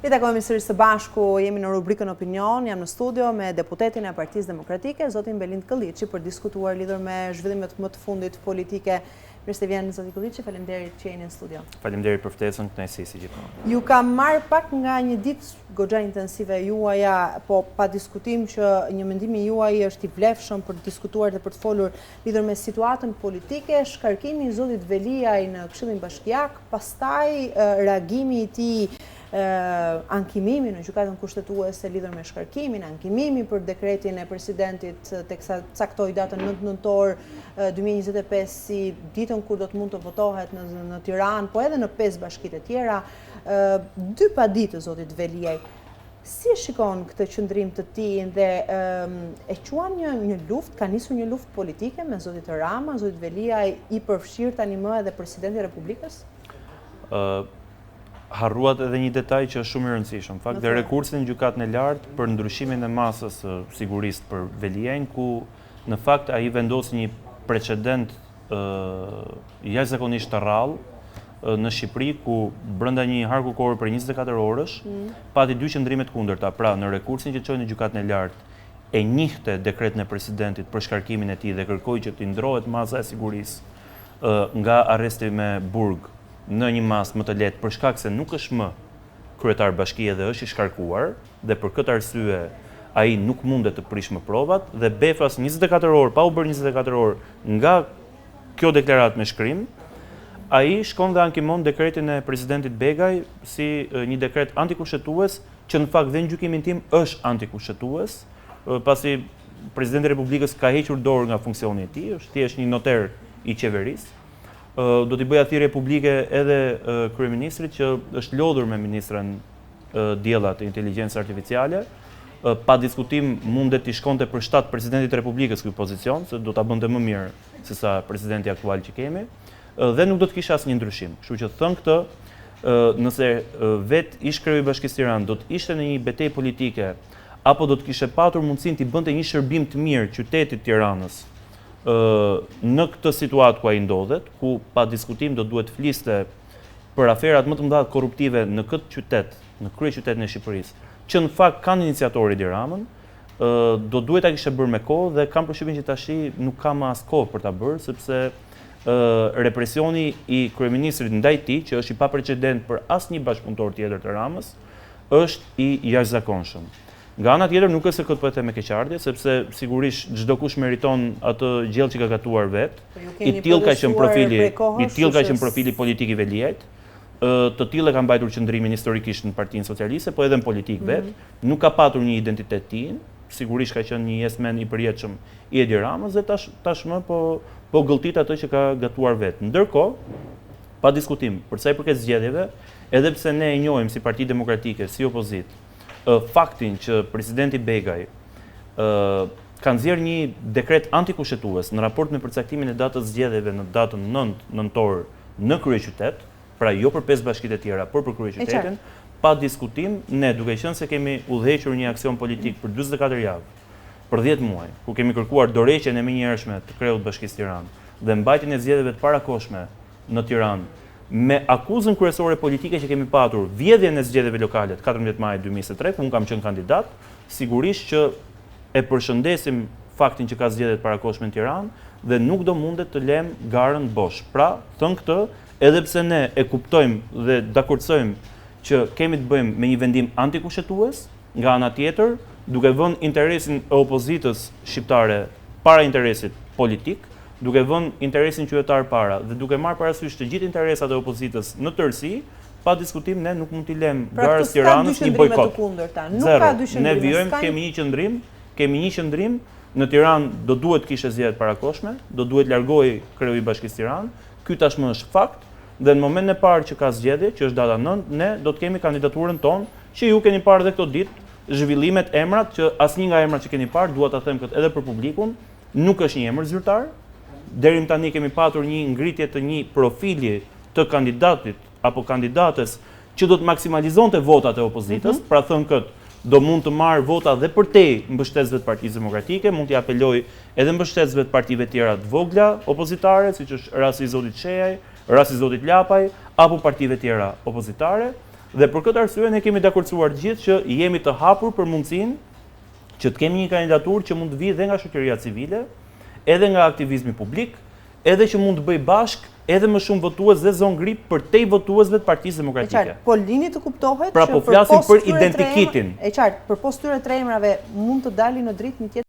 I takojmë sërish së bashku, jemi në rubrikën Opinion, jam në studio me deputetin e Partisë Demokratike, zotin Belind Këlliçi, për diskutuar lidhur me zhvillimet më të fundit politike. Mirë se vjen zoti Këlliçi, faleminderit që jeni në studio. Faleminderit për ftesën, kënaqësi si gjithmonë. Ju kam marrë pak nga një ditë goxha intensive juaja, po pa diskutim që një mendimi juaj është i vlefshëm për të diskutuar dhe për të folur lidhur me situatën politike, shkarkimi i zotit Veliaj në Këshillin Bashkiak, pastaj reagimi i tij ankimimi në gjykatën kushtetuese lidhur me shkarkimin, ankimimi për dekretin e presidentit teksa caktoi datën 9 nëntor 2025 si ditën kur do të mund të votohet në Tiranë, po edhe në 5 bashkitë e tjera, dy paditë zotit Veliaj. Si e shikon këtë qëndrim të tij dhe e quan një luftë, ka nisur një luftë politike me zotit Rama, zotit Veliaj i përfshirë tani më edhe presidenti i Republikës? Harruat edhe një detaj që është shumë i rëndësishëm. Fakt dhe rekursin në gjykatën e lartë për ndryshimin e masës sigurisë për Veliajin, ku në fakt ai vendosi një precedent jashtëzakonisht të rrallë në Shqipëri, ku brenda një harku kohore për 24 orësh pati dy qëndrime të kundërta. Pra, në rekursin që çoi në gjykatën e lartë e njihte dekretin e presidentit për shkarkimin e tij dhe kërkoi që të ndrohet masa e sigurisë nga arresti me burg në një masë më të lehtë për shkak se nuk është më kryetar bashkie dhe është i shkarkuar dhe për këtë arsye ai nuk mundet të prish më provat dhe befas 24 orë pa u bërë 24 orë nga kjo deklaratë me shkrim, ai shkon dhe ankimon dekretin e presidentit Begaj si një dekret antikushtetues që në fakt dhe në gjykimin tim është antikushtetues, pasi presidenti i Republikës ka hequr dorë nga funksioni i tij, është thjesht një noter i qeverisë. Do t'i bëja thirrje publike edhe kryeministrit që është lodhur me ministrën Diella të Inteligjencës Artificiale. Pa diskutim mundet t'i shkonte për shtat presidentit të Republikës ky pozicion, se do ta bënte më mirë se sa presidenti aktual që kemi, dhe nuk do të kishte asnjë ndryshim. Kështu që thën këtë, nëse vet ish kreu i Bashkisë Tiranë do të ishte në një betejë politike apo do të kishte patur mundësinë t'i bënte një shërbim të mirë qytetit Tiranës, në këtë situatë ku ai ndodhet, ku pa diskutim do duhet fliste për aferat më të mëdha korruptive në këtë qytet, në kryeqytetin e Shqipërisë, që në fakt kanë iniciatorë Edi Ramën, do duhet ta kishte bërë me kohë dhe kam përshtypjen që tash nuk ka më as kohë për ta bërë, sepse represioni i kryeministrit ndaj tij, që është i paprecedent për asnjë bashkëpunëtor tjetër të Ramës, është i jashtëzakonshëm. Nga ana tjetër nuk është se këtë po e them me keqardhje, sepse sigurisht çdo kush meriton atë gjellë që ka gatuar vet. I tillë ka qenë profili politik i Veliajt. Të tillë ka mbajtur qëndrimin historikisht në Partinë Socialiste, po edhe në politik vet. Nuk ka patur një identitet tij. Sigurisht ka qenë një jesmen i përjetshëm i Edi Ramës dhe tashmë po gëlltit atë që ka gatuar vet. Ndërkohë, pa diskutim, për sa i përket zgjedhjeve, edhe pse ne e njohim si Parti Demokratike, si opozitë, faktin që presidenti Begaj ka nxjerrë një dekret antikushtetues në raport me përcaktimin e datës zgjedhjeve në datën 9 nëntor në kryeqytet, pra jo për 5 bashkitë e tjera, por për kryeqytetin, pa diskutim, ne duke qenë se kemi udhëhequr një aksion politik për 44 javë, për 10 muaj, ku kemi kërkuar dorëheqjen e menjëhershme të kreut Bashkisë Tiranë dhe mbajtjen e zgjedhjeve të parakohshme në Tiranë, me akuzën kryesore politike që kemi patur, vjedhjen e zgjedhjeve lokale 14 maj 2023, ku unë kam qenë kandidat, sigurisht që e përshëndesim faktin që ka zgjedhje të parakohshme në Tiranë dhe nuk do mundet të lëmë garën bosh. Pra, thën këtë, edhe pse ne e kuptojmë dhe dakordsojmë që kemi të bëjmë me një vendim antikushtetues, nga ana tjetër, duke vënë interesin e opozitës shqiptare para interesit politik, duke vënë interesin qytetar para dhe duke marrë parasysh të gjithë interesat e opozitës në tërësi, pa diskutim ne nuk mund t'i lëmë garës Tiranës një bojkot. Zero. Ne vijojmë, kemi një qëndrim, në Tiranë do duhet kishte zgjedhje parakohshme, do duhet largohej kreu i Bashkisë Tiranë. Ky tashmë është fakt dhe në momentin e parë që ka zgjedhje, që është data 9, ne do të kemi kandidaturën tonë, që ju keni parë edhe këto ditë, zhvillimet, emrat, që asnjë nga emrat që keni parë, dua ta them këtë edhe për publikun, nuk është një emër zyrtar. Deri më tani kemi patur një ngritje të një profili të kandidatit apo kandidates që do të maksimalizonte votat e opozitës, pra thënë këtë, do mund të marrë vota dhe përtej mbështetësve të Partisë Demokratike, mund t'i apeloj edhe mbështetësve të partive tjera të vogla opozitare, siç është rasti i zotit Shejaj, rasti i zotit Lapaj, apo partive tjera opozitare, Dhe për këtë arsye ne kemi dakordsuar gjithë që jemi të hapur për mundësinë që të kemi një kandidaturë që mund të vijë dhe nga shoqëria civile, edhe nga aktivizmi publik, edhe që mund të bëj bashk edhe më shumë votues dhe zonë grip për tej votuesve të Partisë Demokratike. Po lini të kuptohet pra po flasim për identikitin. E qartë, përpos këtyre tre emrave mund të dalin në dritë një tjetër